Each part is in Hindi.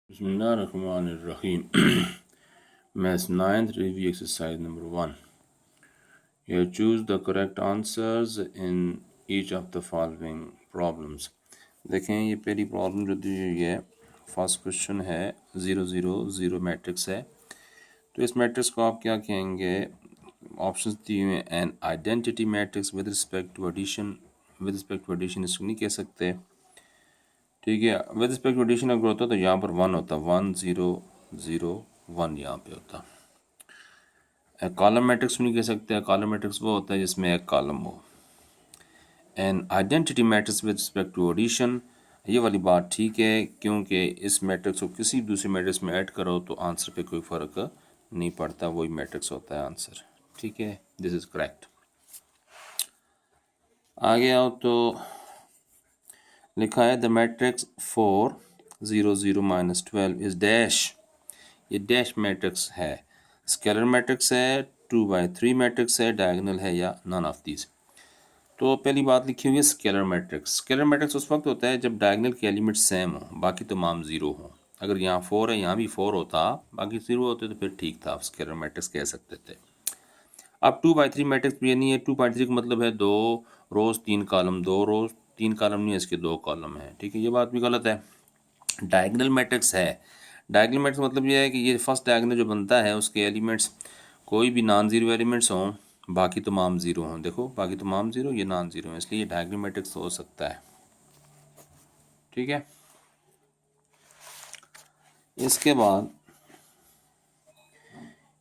Bismillahirrahmanirrahim. Maths 9th review exercise number 1. You choose the correct answers in each of the following problems. देखें ये पहली प्रॉब्लम जो दी हुई है, फर्स्ट क्वेश्चन है 0 0 0 मैट्रिक्स है। तो इस मैट्रिक्स को आप क्या कहेंगे? ऑप्शंस दिए हुए हैं। An identity matrix with respect to addition इसको नहीं कह सकते, ठीक है। विद रिस्पेक्ट टू एडिशन अगर होता तो यहाँ पर 1 होता, 1 0 0 1 यहाँ पे होता। कॉलम मैट्रिक्स नहीं कह सकते, कॉलम मैट्रिक्स वो होता है जिसमें एक कॉलम हो। And identity matrix with respect to addition, ये वाली बात ठीक है, क्योंकि इस मैट्रिक्स को किसी दूसरे मैट्रिक्स में ऐड करो तो आंसर पे कोई फ़र्क नहीं पड़ता, वही मैट्रिक्स होता है आंसर, ठीक है। This is correct. आगे आओ तो लिखा है द मैट्रिक्स 4 0 0 -12 इज डैश। ये डैश मैट्रिक्स है, स्केलर मैट्रिक्स है, 2/3 मैट्रिक्स है, डायगोनल है या नन ऑफ दीज। तो पहली बात लिखी हुई है स्केलर मैट्रिक्स। स्केलर मैट्रिक्स उस वक्त होता है जब डायगोनल के एलिमेंट सेम हो, बाकी तमाम ज़ीरो हो। अगर यहाँ 4 है, यहाँ भी 4 होता, बाकी 0 होते तो फिर ठीक था, आप स्केलर मैट्रिक्स कह सकते थे। अब 2/3 मैट्रिक्स भी नहीं है। 2/3 का मतलब है 2 रोज़ 3 कॉलम, 2 रोज़ 3 कॉलम नहीं है, इसके 2 कॉलम है, ठीक है। ये बात भी गलत है। डायगोनल मैट्रिक्स है। डायगोनल मैट्रिक्स मतलब ये है कि ये फर्स्ट डायगोनल जो बनता है उसके एलिमेंट्स कोई भी नॉन ज़ीरो एलिमेंट्स हों, बाकी तमाम ज़ीरो हों। देखो बाकी तमाम ज़ीरो, ये नॉन ज़ीरो है, इसलिए ये डायगोनल मैट्रिक्स हो सकता है, ठीक है। इसके बाद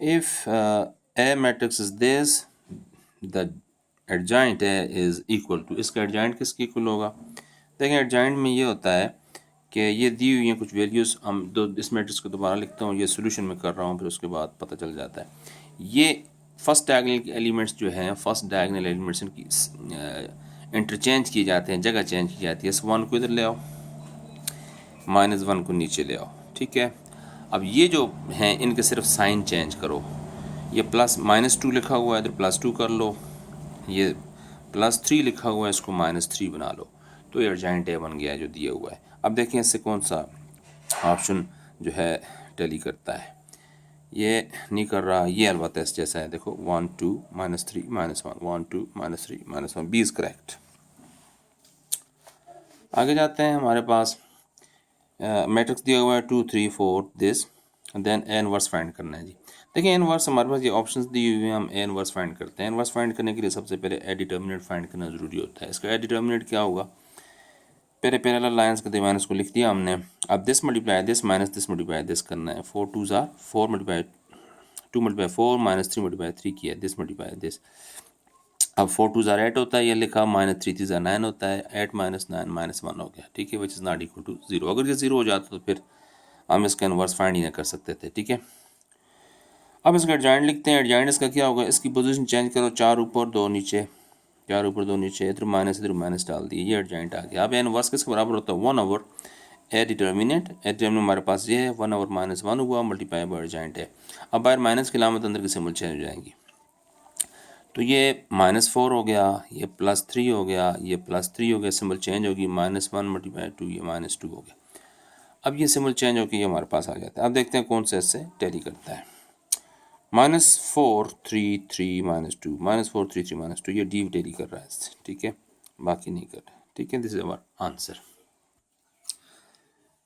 if A matrix is this the adjoint A is equal to, इसका एडजॉइंट किसके इक्वल होगा? देखें एडजॉइंट में ये होता है कि ये दी हुई हैं कुछ वैल्यूज़, हम दो इस मैट्रिक्स को दोबारा लिखता हूँ, ये सोल्यूशन में कर रहा हूँ, फिर उसके बाद पता चल जाता है। ये फर्स्ट डायगोनल के एलिमेंट्स जो हैं, फर्स्ट डायगोनल एलिमेंट्स इनकी इंटरचेंज किए जाते हैं, जगह चेंज की जाती है। इस 1 को इधर ले आओ, -1 को नीचे ले आओ, ठीक है। अब ये जो हैं इनके सिर्फ साइन चेंज करो, ये -2 लिखा हुआ है, इधर +2 कर लो, ये +3 लिखा हुआ है, इसको -3 बना लो, तो ये एडजॉइंट ए बन गया है जो दिया हुआ है। अब देखें इससे कौन सा ऑप्शन जो है टैली करता है। ये नहीं कर रहा, ये अलबत्ता इस जैसा है। देखो 1 2 -3 -1 1 2 -3 -1, बी इज़ करेक्ट। आगे जाते हैं, हमारे पास मैट्रिक्स दिया हुआ है 2 3 4 this, then A inverse find करना है जी। देखिए ए इनवर्स हमारे पास ये ऑप्शंस दिए हुए हैं, हम ए इनवर्स फाइंड करते हैं। इनवर्स फाइंड करने के लिए सबसे पहले ए डिटर्मिनेंट फाइंड करना ज़रूरी होता है। इसका ए डिटर्मिनेंट क्या होगा? पहले पैरेलल लाइंस के दरमियान इसको लिख दिया हमने। अब this multiply this minus this multiply this करना है। 4 2 ज़ा 4 मल्टीप्लाई 2 मल्टीप्लाई 4 -3 मल्टीप्लाई 3 किया, दिस मल्टीप्लाई दिस। अब 4 2 ज़ा 8 होता है, ये लिखा, -3 3 ज़ा 9 होता है, 8 -9 -1 हो गया, ठीक है, which is not equal to 0। अगर ये 0 हो जाता तो फिर हम इसका इनवर्स फाइंड ही ना कर सकते थे, ठीक है। अब इसका एडजॉइंट लिखते हैं। एडजॉइंट इसका क्या होगा? इसकी पोजीशन चेंज करो, 4 ऊपर 2 नीचे, 4 ऊपर 2 नीचे, इधर माइनस डाल दिए, ये एडजॉइंट आ गया। अब इनवर्स किसके बराबर होता है? 1/, ए डिटर्मिनेंट हमारे पास ये है, 1/- 1 हुआ, मल्टीप्लाई बाय एडजॉइंट है। अब बाहर माइनस की अलामत अंदर की सिंबल चेंज हो जाएंगी, तो ये -4 हो गया, ये +3 हो गया, ये +3 हो गया, सिंबल चेंज होगी, -1 मल्टीप्लाई 2, ये -2 हो गया। अब ये सिंबल चेंज होकर ये हमारे पास आ जाता है। अब देखते हैं कौन सा इससे टैली करता है। -4 3 3 -2 -4 3 3 -2, ये डी टैली कर रहा है इससे, ठीक है, बाकी नहीं कर रहा, ठीक है। This is our answer.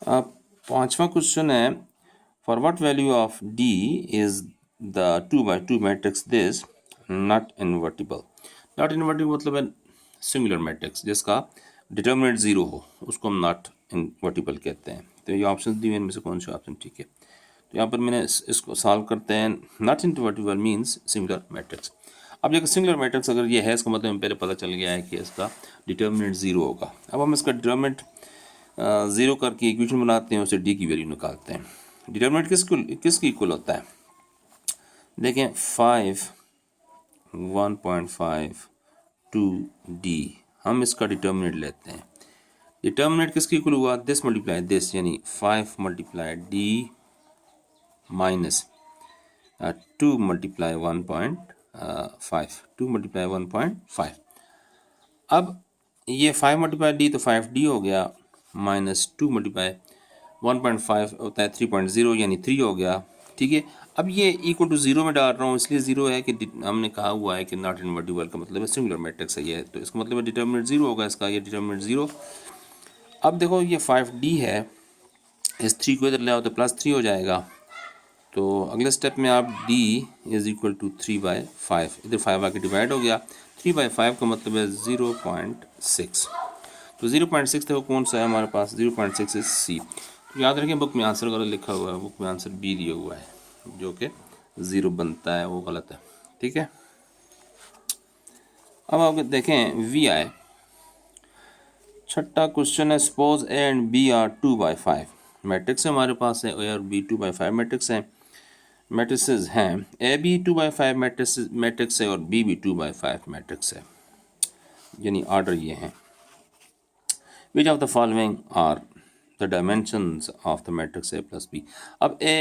अब 5वां क्वेश्चन है, for what value of D is the 2/2 matrix this not invertible. Not invertible मतलब है सिंगुलर मैट्रिक्स जिसका डिटर्मिनेंट 0 हो, उसको हम नॉट इनवर्टिबल कहते हैं। तो ये ऑप्शन दिए इनमें से कौन सा ऑप्शन ठीक है? तो यहाँ पर मैंने इसको सॉल्व करते हैं। Not invertible means singular matrix. अब ये सिंगुलर मैट्रिक्स अगर ये है, इसका मतलब हमें पहले पता चल गया है कि इसका डिटर्मिनेंट 0 होगा। अब हम इसका डिटर्मिनेंट 0 करके इक्वेशन बनाते हैं, उसे डी की वैल्यू निकालते हैं। डिटर्मिनेंट किसकी इक्वल होता है? देखें 5 1.5 2 डी, हम इसका डिटर्मिनेंट लेते हैं। डिटर्मिनेंट किसकी इक्वल हुआ? दिस मल्टीप्लाई दिस, यानी 5 multiply D minus 2 multiply 1.5, 2 multiply 1.5। अब ये 5 मल्टीप्लाई डी तो 5 डी हो गया, -2 मल्टीप्लाई 1.5 होता है 3.0 यानी 3 हो गया, ठीक है। अब ये इक्वल टू 0 में डाल रहा हूँ, इसलिए 0 है कि हमने कहा हुआ है कि नॉट इनवर्टिबल का मतलब है सिंगुलर मैट्रिक्स है ये, तो इसका मतलब है डिटर्मिनेंट 0 होगा इसका, ये डिटर्मिनेंट 0। अब देखो ये 5D है, इस 3 को इधर ले आओ तो +3 हो जाएगा। तो अगले स्टेप में आप D इज़ इक्वल टू 3/5, इधर 5 आके डिवाइड हो गया, 3/5 का मतलब है 0.6। तो 0.6 देखो कौन सा है हमारे पास, 0.6 इज C। तो याद रखें बुक में आंसर गलत लिखा हुआ है, बुक में आंसर B दिया हुआ है, जो कि 0 बनता है, वो गलत है, ठीक है। अब आप देखें VI, छठा क्वेश्चन है, suppose A and B are 2/5 matrix है हमारे पास है, A और B 2/5 मैट्रिक्स है, मैट्रिसेस हैं, A भी 2/5 मैट्रिक्स है और B भी 2/5 मैट्रिक्स है, यानी ऑर्डर ये हैं। Which of the following are the dimensions of the matrix A plus B? अब A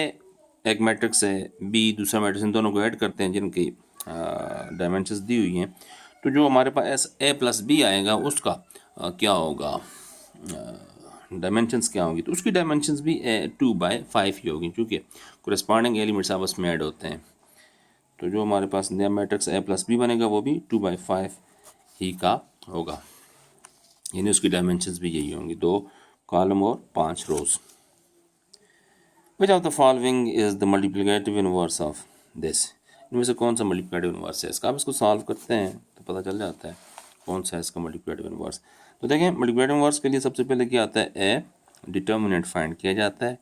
एक मैट्रिक्स है, B दूसरा मैट्रिक्स, इन दोनों को ऐड करते हैं जिनकी डायमेंशंस दी हुई हैं, तो जो हमारे पास A प्लस B आएगा उसका क्या होगा, डायमेंशंस क्या होंगी, तो उसकी डायमेंशंस भी 2/5 ही होगी, क्योंकि कोरेस्पॉन्डिंग एलिमेंट्स आपस में ऐड होते हैं। तो जो हमारे पास नया मैट्रिक्स A प्लस B बनेगा वो भी 2/5 ही का होगा, यानी उसकी डायमेंशंस भी यही होंगी, 2 कॉलम और 5 rows. Which of the following is the multiplicative inverse of this, इनमें से कौन सा मल्टीप्लिकेटिव इनवर्स है इसका। आप इसको सॉल्व करते हैं तो पता चल जाता है कौन सा है इसका मल्टीप्लिकेटिव इनवर्स। तो देखें मल्टीप्लिकेटिव इनवर्स के लिए सबसे पहले क्या आता है, ए डिटर्मिनेंट फाइंड किया जाता है।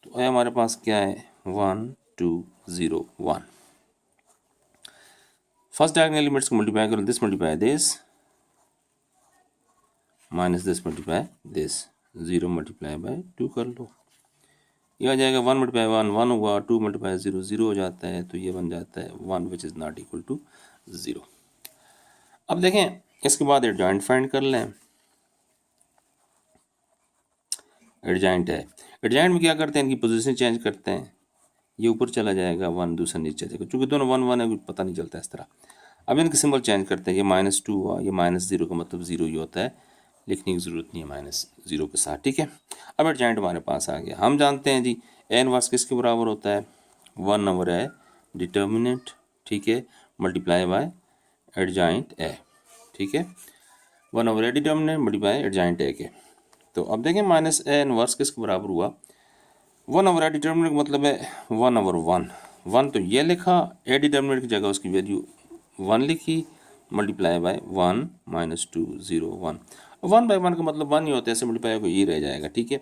तो ए हमारे पास क्या है, 1 2 0 1। फर्स्ट डायगोनल एलिमेंट्स को मल्टीप्लाई करो, this multiply this minus this multiply this, 0 multiply by 2 कर लो, ये आ जाएगा 1 मल्टीप्लाई 1 1 हुआ, 2 मल्टीप्लाई 0 0 हो जाता है, तो ये बन जाता है 1 which is not equal to 0। अब देखें इसके बाद एडजॉइंट फाइंड कर लें, एडजॉइंट है, एडजॉइंट में क्या करते हैं, इनकी पोजीशन चेंज करते हैं, ये ऊपर चला जाएगा 1, दूसरा नीचे जाएगा, क्योंकि दोनों 1 1 है, कुछ पता नहीं चलता इस तरह। अब इनके सिंबल चेंज करते हैं, ये -2 हुआ, ये -0 का मतलब 0 ही होता है, लिखने की ज़रूरत नहीं है -0 के साथ, ठीक है। अब एडजॉइंट हमारे पास आ गया, हम जानते हैं जी ए इनवर्स किसके बराबर होता है, 1 ओवर ए डिटर्मिनेंट, ठीक है, मल्टीप्लाई बाय एडजॉइंट ए, ठीक है, 1 over A determinant multiply adjoint A के। तो अब देखें माइनस ए इनवर्स किसके बराबर हुआ, 1 ओवर ए डिटर्मिनेंट का मतलब है 1 ओवर 1 तो ये लिखा, ए डिटर्मिनेंट की जगह उसकी वैल्यू 1 लिखी, मल्टीप्लाई बाय 1 -2 0 1, 1/1 का मतलब 1 ही होता है, ऐसे मल्टीप्लाई को ये रह जाएगा, ठीक है।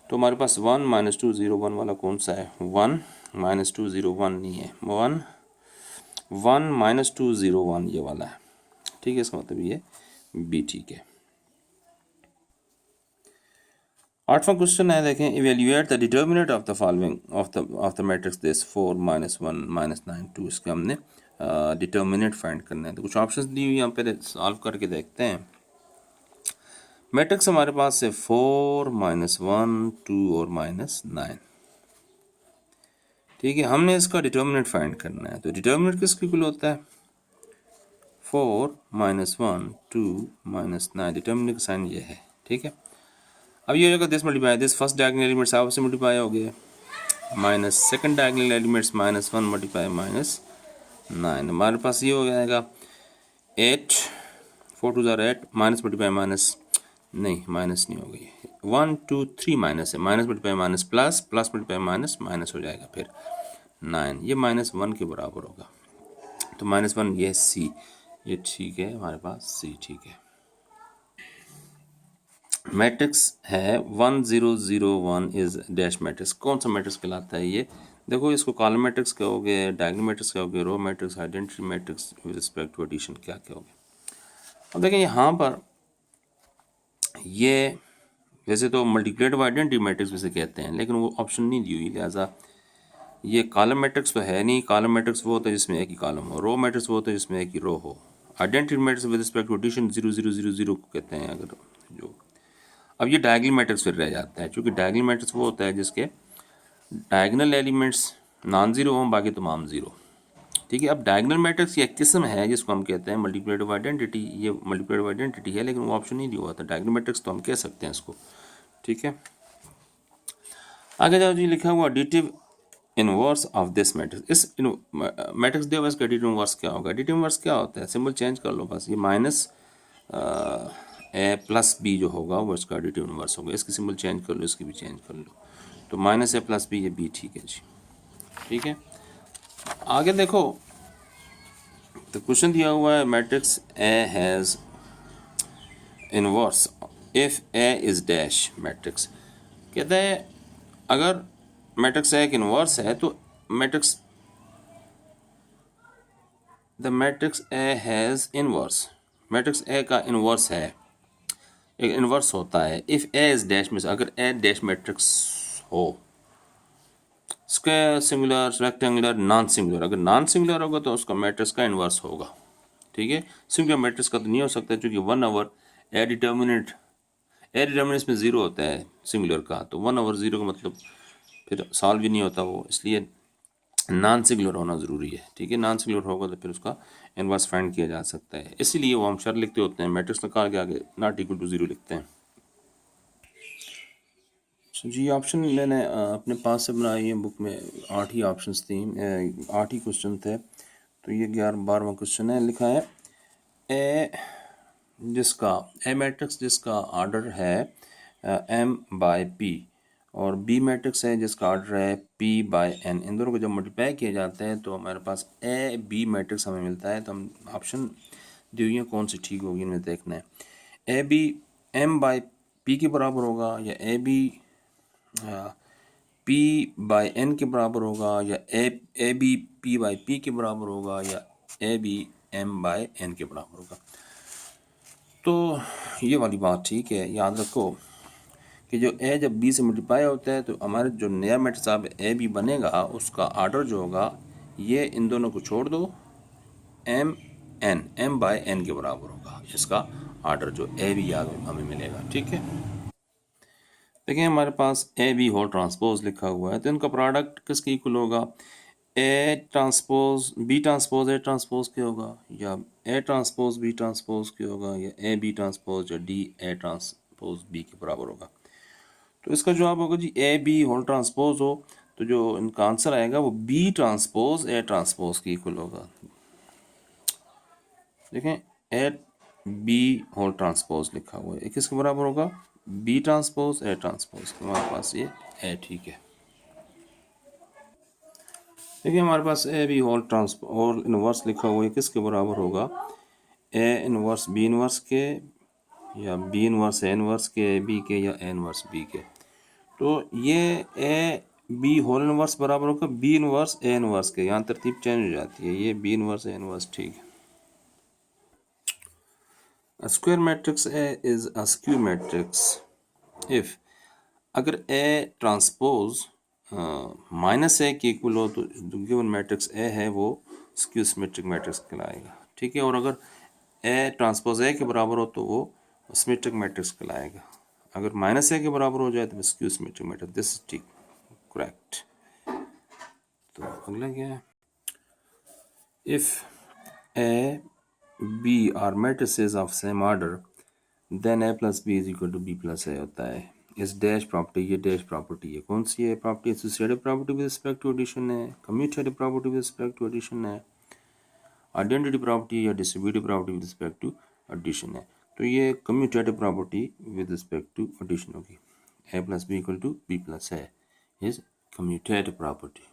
तो हमारे पास 1 -2 0 1 वाला कौन सा है, 1 -2 0 1 नहीं है, 1 -2 0 1 ये वाला है, ठीक है, इसका मतलब ये बी, ठीक है। आठवां क्वेश्चन है, देखें evaluate the determinant of the following of the matrix this 4 -1 -9 2, इसके हमने डिटर्मिनेंट फाइंड करना है। तो कुछ ऑप्शंस दी हुई यहाँ पे सॉल्व करके देखते हैं। मैट्रिक्स हमारे पास है 4 -1 2 और -9, ठीक है, हमने इसका डिटर्मिनेंट फाइंड करना है। तो डिटर्मिनेंट किसके इक्वल होता है, 4 -1 2 -9, डिटर्मिनेंट का साइन ये है, ठीक है। अब ये हो जाएगा this multiply this, first diagonal elements आपस से मल्टीप्लाई हो गए, minus second diagonal elements -1 multiply -9, हमारे पास ये हो जाएगा 8 4 2 8 माइनस मल्टीप्लाई माइनस, नहीं माइनस नहीं हो गई, 1 2 3 माइनस है, minus multiply minus plus, plus multiply minus, minus हो जाएगा फिर 9, ये -1 के बराबर होगा, तो -1 ये सी, ये ठीक है हमारे पास सी, ठीक है। मैट्रिक्स है 1 0 0 1 इज डैश मैट्रिक्स, कौन सा मैट्रिक्स कहलाता है ये, देखो इसको कॉलम मैट्रिक्स कहोगे, डायगोनल मैट्रिक्स कहोगे, row matrix, identity matrix with respect to addition क्या कहोगे। अब देखिए यहाँ पर ये वैसे तो मल्टीप्लिकेटिव आइडेंटिटी मैट्रिक्स वैसे कहते हैं, लेकिन वो ऑप्शन नहीं दी हुई, लिहाजा ये कॉलम मैट्रिक्स तो है नहीं, कॉलम मैट्रिक्स वो होता है जिसमें एक ही कॉलम हो, रो मैट्रिक्स वो होता है जिसमें एक ही रो हो, identity matrix with respect to addition 0 0 0 0 को कहते हैं अगर जो। अब ये डायगोनल मैट्रिक्स फिर रह जाता है, क्योंकि डायगोनल मैट्रिक्स वो होता है जिसके डायगोनल एलिमेंट्स नॉन जीरो हों, बाकी तमाम जीरो, ठीक है। अब डायगोनल मैट्रिक्स की एक किस्म है जिसको हम कहते हैं मल्टीप्लिकेटिव आइडेंटिटी, ये मल्टीप्लिकेटिव आइडेंटिटी है, लेकिन वो ऑप्शन नहीं दिया हुआ था, डायगोनल मैट्रिक्स तो हम कह सकते हैं इसको, ठीक है। आगे जाओ जी, लिखा हुआ additive inverse of this matrix. इस मैट्रिक्स दिया हुआ, इसका एडिटिव इनवर्स क्या होगा? एडिटिव इनवर्स क्या होता है? सिंबल चेंज कर लो बस, ये माइनस ए प्लस बी जो होगा वो इसका एडिटिव इनवर्स होगा। इसकी सिंबल चेंज कर लो, इसकी भी चेंज कर लो, तो माइनस ए प्लस बी, ये बी ठीक है जी, ठीक है। आगे देखो, तो क्वेश्चन दिया हुआ है matrix A has inverse if A is dash matrix. कहता है अगर मैट्रिक्स ए एक इनवर्स है तो matrix the matrix A has inverse, matrix A का इनवर्स है, एक इनवर्स होता है इफ़ ए इज डैश में से, अगर ए डैश मैट्रिक्स हो, square, singular, rectangular, non singular. अगर नॉन सिंगुलर होगा तो उसका मैट्रिक्स का इनवर्स होगा, ठीक है। सिंगुलर मैट्रिक्स का तो नहीं हो सकता क्योंकि 1/, ए डिटर्मिनेंट, ए डिटर्मिनेंट में 0 होता है सिंगुलर का, तो 1/0 का मतलब फिर सॉल्व भी नहीं होता वो, इसलिए नॉन सिंगुलर होना ज़रूरी है, ठीक है। नॉन सिंगुलर होगा तो फिर उसका इनवर्स फाइंड किया जा सकता है, इसीलिए वो हम शर्त लिखते होते हैं, मैट्रिक्स निकाल के आगे नॉट इक्वल टू 0 लिखते हैं। जी ऑप्शन मैंने अपने पास से बनाई है, बुक में 8 ही ऑप्शंस थी, 8 ही क्वेश्चन थे, तो ये 12वां क्वेश्चन है। लिखा है ए जिसका, ए मैट्रिक्स जिसका ऑर्डर है एम बाय पी, और बी मैट्रिक्स है जिसका ऑर्डर है पी बाय एन, इन दोनों को जब मल्टीप्लाई किया जाता है तो हमारे पास ए बी मैट्रिक्स हमें मिलता है। तो हम ऑप्शन दी हुई है कौन सी ठीक होगी इनमें देखना है। A B M by P के बराबर होगा, या A B P by N के बराबर होगा, या A B P by P के बराबर होगा, या A B M by N के बराबर होगा। तो ये वाली बात ठीक है, याद रखो कि जो ए जब बी से मल्टीप्लाई होता है तो हमारे जो नया मैट्रिक्स अब ए बी बनेगा उसका ऑर्डर जो होगा, ये इन दोनों को छोड़ दो, M N, M by N के बराबर होगा इसका ऑर्डर, जो ए बी हमें मिलेगा, ठीक है। देखिए हमारे पास ए बी होल ट्रांसपोज लिखा हुआ है, तो इनका प्रोडक्ट किसके इक्वल होगा? A transpose B transpose A transpose के होगा, या ए ट्रांसपोज बी ट्रांसपोज के होगा, या ए बी ट्रांसपोज या डी ए ट्रांसपोज बी के बराबर होगा। तो इसका जवाब होगा जी ए बी होल ट्रांसपोज हो तो जो इनका आंसर आएगा वो बी ट्रांसपोज ए ट्रांसपोज के इक्वल होगा। देखें ए बी होल ट्रांसपोज लिखा हुआ है, किसके बराबर होगा? बी ट्रांसपोज ए ट्रांसपोज, हमारे पास ये ए ठीक है। देखिए हमारे पास A B whole transpose whole inverse लिखा हुआ है, किसके बराबर होगा? ए इनवर्स बी इनवर्स के, या बी इनवर्स ए इनवर्स के, ए बी के, या ए इनवर्स बी के। तो ये ए बी होल इनवर्स बराबर होगा बी इनवर्स ए इनवर्स के, यहाँ तरतीब चेंज हो जाती है, ये बी इनवर्स ए इनवर्स ठीक है। A square matrix A is a skew matrix if, अगर A ट्रांसपोज माइनस ए के इक्वल हो तो गिवन मैट्रिक्स ए है वो स्क्यू सिमेट्रिक मैट्रिक्स कहलाएगा, ठीक है। और अगर ए ट्रांसपोज ए के बराबर हो तो वो सिमेट्रिक मैट्रिक्स कहलाएगा। अगर माइनस ए के बराबर हो जाए तो skew symmetric matrix, this is ठीक, करेक्ट। तो अगला क्या है? If a b are matrices of same order then a plus b is equal to b plus a होता है। इस डैश प्रॉपर्टी, ये डैश प्रॉपर्टी है, कौन सी है property? Associative property with respect to addition है, commutative property with respect to addition है, आइडेंटिटी प्रॉपर्टी या distributive property with respect to addition है। तो ये commutative property with respect to addition होगी। A plus b equal to b plus a is commutative property.